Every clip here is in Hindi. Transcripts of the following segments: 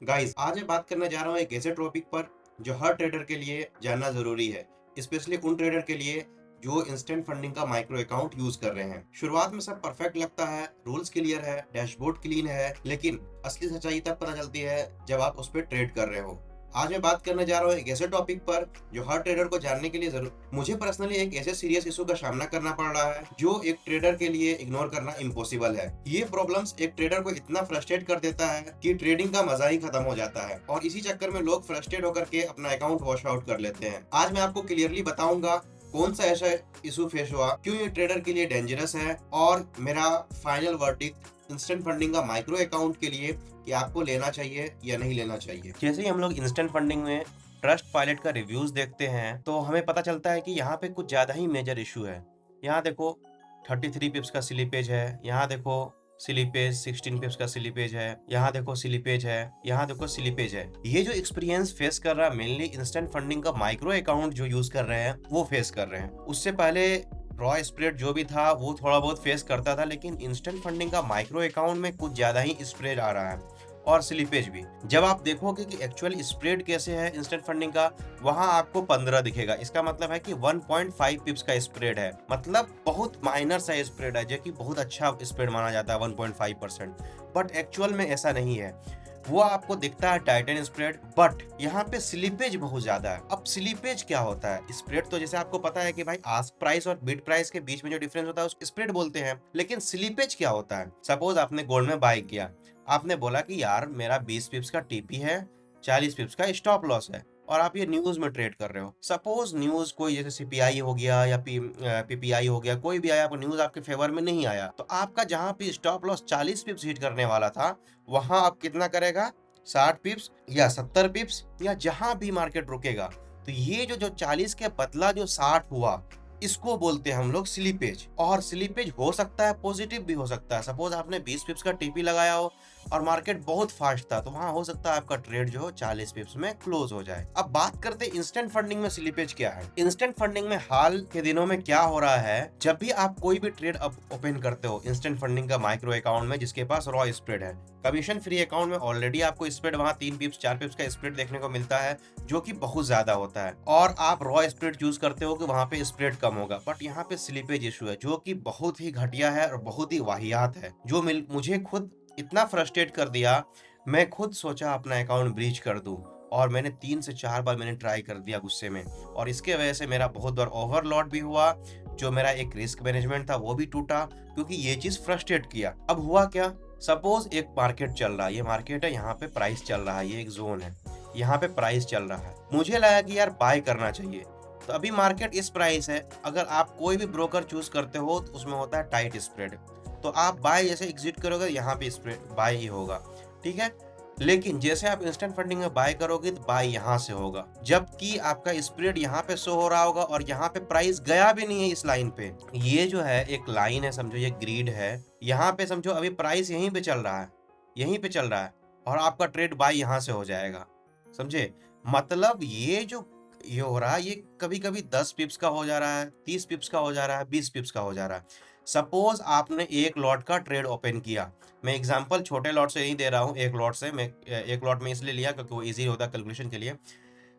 गाइस, आज मैं बात करने जा रहा हूँ एक ऐसे टॉपिक पर जो हर ट्रेडर के लिए जानना जरूरी है, स्पेशली उन ट्रेडर के लिए जो इंस्टेंट फंडिंग का माइक्रो अकाउंट यूज कर रहे हैं। शुरुआत में सब परफेक्ट लगता है, रूल्स क्लियर है, डैशबोर्ड क्लीन है, लेकिन असली सच्चाई तब पता चलती है जब आप उस पर ट्रेड कर रहे हो। आज मैं बात करने जा रहा हूँ एक ऐसे टॉपिक पर जो हर ट्रेडर को जानने के लिए जरूर मुझे पर्सनली एक ऐसे सीरियस इशू का सामना करना पड़ रहा है जो एक ट्रेडर के लिए इग्नोर करना इम्पॉसिबल है। ये प्रॉब्लम्स एक ट्रेडर को इतना फ्रस्ट्रेट कर देता है कि ट्रेडिंग का मजा ही खत्म हो जाता है और इसी चक्कर में लोग फ्रस्ट्रेट होकर के अपना अकाउंट वॉश आउट कर लेते हैं। आज मैं आपको क्लियरली बताऊंगा कौन सा ऐसा इशू फेस हुआ, क्यों ये ट्रेडर के लिए डेंजरस है और मेरा फाइनल वर्डिक्ट इंस्टेंट फंडिंग का माइक्रो अकाउंट के लिए कि आपको लेना चाहिए या नहीं लेना चाहिए। जैसे ही हम लोग इंस्टेंट फंडिंग में ट्रस्ट पायलट का रिव्यूज देखते हैं तो हमें पता चलता है कि यहाँ पे कुछ ज्यादा ही मेजर इशू है। यहाँ देखो 33 पिप्स का स्लिपेज है, यहाँ देखो स्लिपेज 16 पिप्स का स्लिपेज है, यहाँ देखो स्लिपेज है, यहाँ देखो स्लिपेज है। ये जो एक्सपीरियंस फेस कर रहा है मेनली इंस्टेंट फंडिंग का माइक्रो अकाउंट जो यूज कर रहे हैं वो फेस कर रहे हैं। उससे पहले रॉ स्प्रेड जो भी था वो थोड़ा बहुत फेस करता था, लेकिन इंस्टेंट फंडिंग का माइक्रो अकाउंट में कुछ ज्यादा ही स्प्रेड आ रहा है और स्लिपेज भी। जब आप देखोगे कि एक्चुअल स्प्रेड कैसे है इंस्टेंट फंडिंग का, वहां आपको 15 दिखेगा। इसका मतलब है कि 1.5 पिप्स का स्प्रेड है, मतलब बहुत माइनर सा स्प्रेड है जो कि बहुत अच्छा स्प्रेड माना जाता है 1.5%। बट एक्चुअल में ऐसा नहीं है। वो आपको दिखता है टाइटन स्प्रेड, बट यहाँ पे स्लिपेज बहुत ज्यादा है। अब स्लिपेज क्या होता है? स्प्रेड तो जैसे आपको पता है कि भाई आस्क प्राइस और बिड प्राइस के बीच में जो डिफरेंस होता है उसको स्प्रेड बोलते हैं, लेकिन स्लिपेज क्या होता है? सपोज आपने गोल्ड में बाय किया, आपने बोला कि यार मेरा 20 पिप्स का टीपी है, 40 पिप्स का स्टॉप लॉस है, और आप ये न्यूज में ट्रेड कर रहे हो। सपोज न्यूज कोई जैसे सीपीआई हो गया या पीपीआई हो गया, कोई भी आया, आपको न्यूज आपके फेवर में नहीं आया, तो आपका जहां पे स्टॉप लॉस 40 पिप्स हिट करने वाला था वहां आप कितना करेगा? 60 पिप्स या 70 पिप्स या जहां भी मार्केट रुकेगा। तो ये जो जो 40 के बदला जो 60 हुआ, इसको बोलते हैं हम लोग स्लीपेज। और स्लीपेज हो सकता है पॉजिटिव भी हो सकता है। सपोज आपने 20 पिप्स का टीपी लगाया हो और मार्केट बहुत फास्ट था, तो वहां हो सकता है आपका ट्रेड जो हो 40 पिप्स में क्लोज हो जाए। अब बात करते हैं इंस्टेंट फंडिंग में स्लीपेज क्या है। इंस्टेंट फंडिंग में हाल के दिनों में क्या हो रहा है, जब भी आप कोई भी ट्रेड अब ओपन करते हो इंस्टेंट फंडिंग का माइक्रो अकाउंट में जिसके पास रॉ स्प्रेड है, कमीशन फ्री अकाउंट में ऑलरेडी आपको स्प्रेड वहां 3 पिप्स 4 पिप्स का स्प्रेड देखने को मिलता है, जो कि बहुत ज्यादा होता है, और आप रॉ स्प्रेड चूज करते हो कि वहां पे स्प्रेड कम होगा। बट यहाँ पे स्लीपेज इशू है जो कि बहुत ही घटिया है और बहुत ही वाहियात है, जो मुझे खुद इतना फ्रस्ट्रेट कर दिया। मैं खुद सोचा अपना अकाउंट ब्रीच कर दूं, और मैंने 3 से 4 बार मैंने ट्राई कर दिया गुस्से में, और इसके वजह से मेरा बहुत बार ओवरलॉड भी हुआ। जो मेरा एक रिस्क मैनेजमेंट था वो भी टूटा, क्योंकि ये चीज फ्रस्ट्रेट किया। अब हुआ क्या? सपोज एक मार्केट चल रहा है, ये मार्केट है, यहाँ पे प्राइस चल रहा है, ये एक जोन है, यहाँ पे प्राइस चल रहा है। मुझे लगा कि यार बाय करना चाहिए, तो अभी मार्केट इस प्राइस है। अगर आप कोई भी ब्रोकर चूज करते हो तो उसमें होता है टाइट स्प्रेड, तो आप बाय जैसे एग्जिट करोगे यहाँ पे स्प्रेड बाय ही होगा, ठीक है। लेकिन जैसे आप इंस्टेंट फंडिंग में बाय करोगे तो बाय यहाँ से होगा, जबकि आपका स्प्रेड यहाँ पे शो हो रहा होगा और यहाँ पे प्राइस गया भी नहीं है इस लाइन पे। ये जो है एक लाइन है, समझो ये ग्रिड है, यहाँ पे समझो अभी प्राइस यहीं पे चल रहा है, यहीं पे चल रहा है, और आपका ट्रेड बाय यहाँ से हो जाएगा, समझे? मतलब ये हो रहा है, ये कभी कभी 10 पिप्स का हो जा रहा है, 30 पिप्स का हो जा रहा है, 20 पिप्स का हो जा रहा है। सपोज आपने एक लॉट का ट्रेड ओपन किया, मैं एग्जांपल छोटे लॉट से नहीं दे रहा हूँ, एक लॉट से मैं एक लॉट में इसलिए लिया क्योंकि वो इजी होता है कैलकुलेशन के लिए।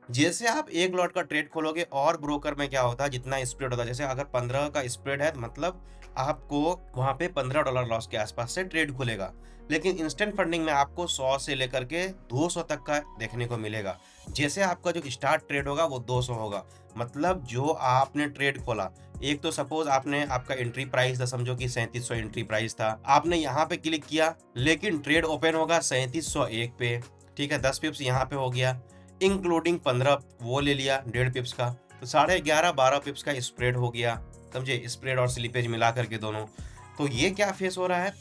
जैसे आप एक लॉट का ट्रेड खोलोगे और ब्रोकर में क्या होता है, जितना स्प्रेड होता है, जैसे अगर 15 का स्प्रेड है मतलब आपको वहां पे $15 लॉस के आसपास से ट्रेड खुलेगा। लेकिन इंस्टेंट फंडिंग में आपको 100 से लेकर के 200 तक का देखने को मिलेगा। जैसे आपका जो स्टार्ट ट्रेड होगा वो 200 होगा, मतलब जो आपने ट्रेड खोला, एक तो सपोज आपने आपका एंट्री प्राइस था, समझो कि 3700 एंट्री प्राइस था, आपने यहाँ पे क्लिक किया, लेकिन ट्रेड ओपन होगा 3701 पे, ठीक है, 10 पिप्स यहाँ पे हो गया, इंक्लूडिंग 15 वो ले लिया 1.5 पिप्स का, तो 11.5-12 पिप्स का स्प्रेड हो गया, समझे? स्प्रेड और स्लिपेज मिला करके दोनों। तो ये क्या फेस हो रहा है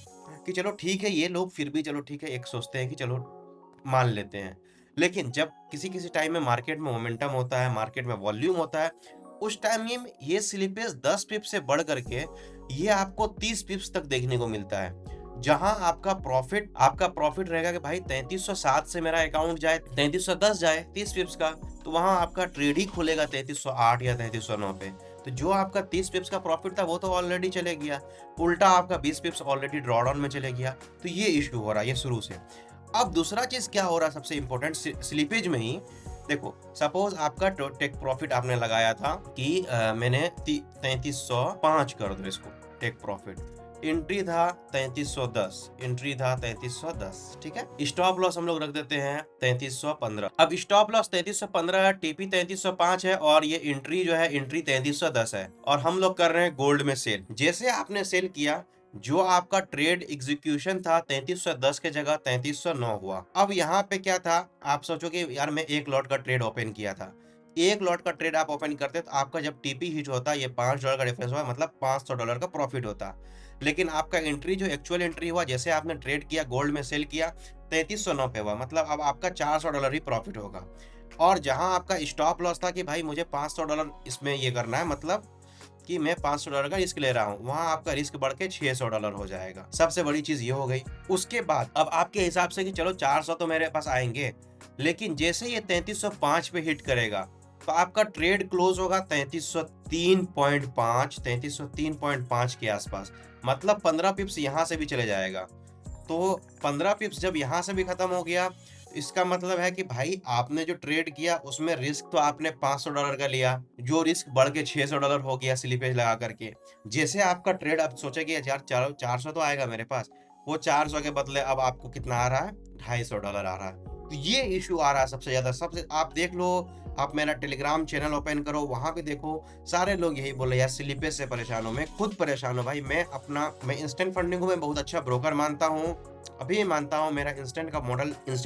कि चलो ठीक है, ये लोग फिर भी चलो ठीक है, एक सोचते हैं कि चलो मान लेते हैं, लेकिन जब किसी किसी टाइम में मार्केट में मोमेंटम होता है, मार्केट में वॉल्यूम होता है, उस टाइम ये स्लिपेज 10 पिप्स से बढ़ करके ये आपको 30 पिप्स तक देखने को मिलता है। जहां आपका प्रॉफिट रहेगा कि भाई 3307 से मेरा अकाउंट जाए 3310 जाए 30 पिप्स का, तो वहां आपका ट्रेड ही खुलेगा 3308 या 3309 पे। तो जो आपका 30 पिप्स का प्रॉफिट था वो तो ऑलरेडी चले गया, उल्टा आपका 20 पिप्स ऑलरेडी ड्रॉडाउन में चले गया। तो ये इश्यू हो रहा है ये शुरू से। अब दूसरा चीज क्या हो रहा है सबसे इंपॉर्टेंट स्लीपेज में ही, देखो सपोज आपका टेक प्रॉफिट आपने लगाया था कि मैंने 3305 कर दो इसको टेक प्रॉफिट, एंट्री था 3310, एंट्री था 3310, ठीक है। स्टॉप लॉस हम लोग रख देते हैं 3315। अब स्टॉप लॉस 3315 है, टीपी 3305 है, और ये एंट्री जो है एंट्री 3310 है, और हम लोग कर रहे हैं गोल्ड में सेल। जैसे आपने सेल किया, जो आपका ट्रेड एग्जीक्यूशन था 3310 के जगह 3309 हुआ। अब यहाँ पे क्या था, आप सोचो कि यार मैं एक लॉट का ट्रेड ओपन किया था, एक लॉट का ट्रेड आप ओपन करते तो आपका जब टीपी हिट होता ये $5 का डिफरेंस हुआ, मतलब $500 का प्रॉफिट होता। लेकिन आपका एंट्री जो एक्चुअल एंट्री हुआ, जैसे आपने ट्रेड किया गोल्ड में सेल किया 3309 पे हुआ, मतलब अब आपका $400 ही प्रॉफिट होगा। और जहां आपका स्टॉप लॉस था कि भाई मुझे $500 इसमें ये करना है, मतलब कि मैं $500 का रिस्क ले रहा हूँ, वहां आपका रिस्क बढ़ के $600 हो जाएगा। सबसे बड़ी चीज ये हो गई। उसके बाद अब आपके हिसाब से कि चलो 400 तो मेरे पास आएंगे, लेकिन जैसे ये 3305 पे हिट करेगा तो आपका ट्रेड क्लोज होगा 3303.5, 3303.5 के आसपास, मतलब 15 पिप्स यहाँ से भी चले जाएगा। तो 15 पिप्स जब यहाँ से भी खत्म हो गया, इसका मतलब है कि भाई आपने जो ट्रेड किया उसमें रिस्क तो आपने $500 का लिया, जो रिस्क बढ़ के $600 हो गया स्लीपेज लगा करके। जैसे आपका ट्रेड अब सोचे कि यार चलो 400 तो आएगा मेरे पास, वो 400 के बदले अब आपको कितना आ रहा है, $250 आ रहा है। तो ये इशू आ रहा है सबसे ज्यादा। सबसे आप देख लो, आप मेरा टेलीग्राम चैनल ओपन करो, वहां पे देखो सारे लोग यही बोले यार स्लीपेज से परेशान हो। मैं खुद परेशान हूँ भाई। मैं इंस्टेंट फंडिंग को मैं बहुत अच्छा ब्रोकर मानता हूँ, अभी मानता हूँ। मेरा इंस्टेंट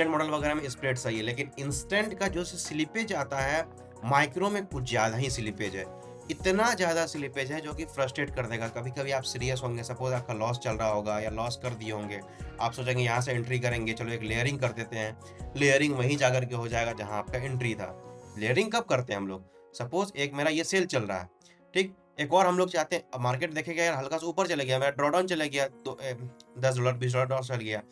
मॉडल वगैरह में स्प्रेड सही है, लेकिन इंस्टेंट का जो स्लिपेज आता है माइक्रो में कुछ ज्यादा ही स्लिपेज है। इतना ज्यादा स्लिपेज है जो कि फ्रस्ट्रेट कर देगा। कभी कभी आप सीरियस होंगे, सपोज आपका लॉस चल रहा होगा या लॉस कर दिए होंगे, आप सोचेंगे यहाँ से एंट्री करेंगे, चलो एक लेयरिंग कर देते हैं। लेयरिंग वहीं जाकर के हो जाएगा जहाँ आपका एंट्री था। लेयरिंग कब करते हैं हम लोग, सपोज एक मेरा ये सेल चल रहा है, ठीक, एक और हम लोग चाहते हैं मार्केट देखेगा यार हल्का सा ऊपर चले गया, मेरा ड्रॉडाउन चले गया, तो $10 $20 चल गया,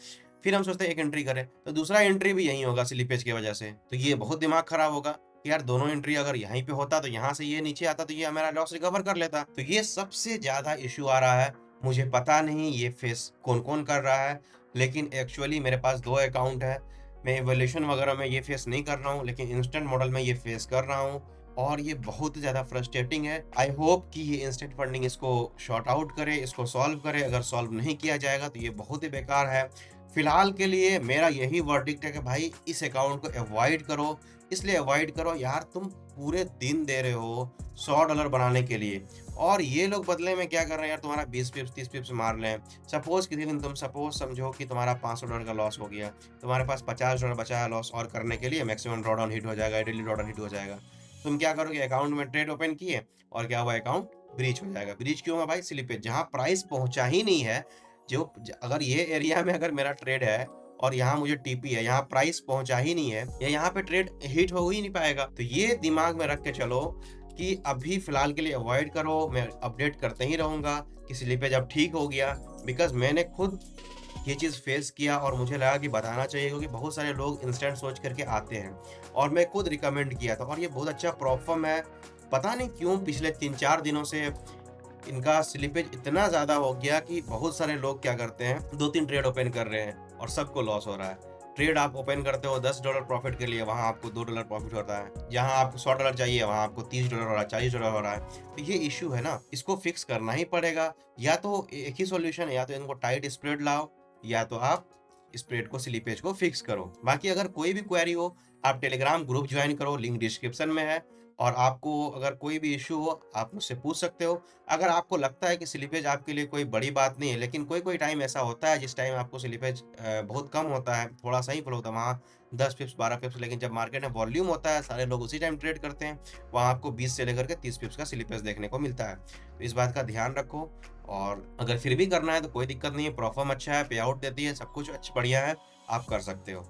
फिर हम सोचते हैं एक एंट्री करें, तो दूसरा एंट्री भी यही होगा स्लिपेज की वजह से। तो ये बहुत दिमाग खराब होगा कि यार दोनों एंट्री अगर यहीं पे होता तो यहाँ से ये नीचे आता तो ये हमारा लॉस रिकवर कर लेता। तो ये सबसे ज्यादा इशू आ रहा है। मुझे पता नहीं ये फेस कौन कौन कर रहा है, लेकिन एक्चुअली मेरे पास 2 अकाउंट है। मैं इवोल्यूशन वगैरह में ये फेस नहीं कर रहा हूँ, लेकिन इंस्टेंट मॉडल में ये फेस कर रहा हूँ, और ये बहुत ज़्यादा फ्रस्ट्रेटिंग है। आई होप कि ये इंस्टेंट फंडिंग इसको शॉर्ट आउट करे, इसको सॉल्व करे। अगर सॉल्व नहीं किया जाएगा तो ये बहुत ही बेकार है। फिलहाल के लिए मेरा यही वर्डिक्ट है कि भाई इस अकाउंट को अवॉइड करो। इसलिए अवॉइड करो यार, तुम पूरे दिन दे रहे हो $100 बनाने के लिए, और ये लोग बदले में क्या कर रहे हैं यार, तुम्हारा 20 पिप्स 30 पिप्स मार लें। सपोज किसी दिन तुम सपोज समझो कि तुम्हारा $500 का लॉस हो गया, तुम्हारे पास $50 बचा है लॉस और करने के लिए, मैक्सिमम ड्रॉडाउन हिट हो जाएगा, डेली ड्रॉडाउन हिट हो जाएगा। तुम क्या करोगे, अकाउंट में ट्रेड ओपन किए और क्या हुआ, अकाउंट ब्रीच हो जाएगा। ब्रीच क्यों होगा भाई, स्लिपेज, जहां प्राइस पहुंचा ही नहीं है। अगर ये एरिया में अगर मेरा ट्रेड है और यहाँ मुझे टीपी है, यहाँ प्राइस पहुंचा ही नहीं है, या यहाँ पे ट्रेड हिट हो ही नहीं पाएगा। तो ये दिमाग में रख के चलो कि अभी फिलहाल के लिए अवॉइड करो। मैं अपडेट करते ही रहूंगा कि स्लिपेज अब ठीक हो गया, बिकॉज मैंने खुद ये चीज़ फेस किया और मुझे लगा कि बताना चाहिए, क्योंकि बहुत सारे लोग इंस्टेंट सोच करके आते हैं, और मैं खुद रिकमेंड किया था, और ये बहुत अच्छा परफॉर्म है। पता नहीं क्यों पिछले 3-4 दिनों से इनका स्लिपेज इतना ज़्यादा हो गया कि बहुत सारे लोग क्या करते हैं, 2-3 ट्रेड ओपन कर रहे हैं और सबको लॉस हो रहा है। ट्रेड आप ओपन करते हो $10 प्रॉफिट के लिए, वहाँ आपको $2 प्रॉफिट होता है। जहाँ आपको $100 चाहिए वहाँ आपको $30 हो रहा है, $40 हो रहा है। तो ये इशू है ना, इसको फिक्स करना ही पड़ेगा। या तो एक ही सॉल्यूशन है, या तो इनको टाइट स्प्रेड लाओ, या तो आप स्प्रेड को स्लीपेज को फिक्स करो। बाकी अगर कोई भी क्वेरी हो, आप टेलीग्राम ग्रुप ज्वाइन करो, लिंक डिस्क्रिप्शन में है। और आपको अगर कोई भी इशू हो आप मुझसे पूछ सकते हो। अगर आपको लगता है कि स्लीपेज आपके लिए कोई बड़ी बात नहीं है, लेकिन कोई कोई टाइम ऐसा होता है जिस टाइम आपको स्लीपेज बहुत कम होता है, थोड़ा सा ही फ्लो होता है, वहाँ 10 पिप्स 12 पिप्स, लेकिन जब मार्केट में वॉल्यूम होता है सारे लोग उसी टाइम ट्रेड करते हैं, वहाँ आपको 20 से लेकर के 30 पिप्स का स्लीपेज देखने को मिलता है। तो इस बात का ध्यान रखो, और अगर फिर भी करना है तो कोई दिक्कत नहीं है, परफॉर्म अच्छा है, पे आउट देती है, सब कुछ अच्छा बढ़िया है, आप कर सकते हो।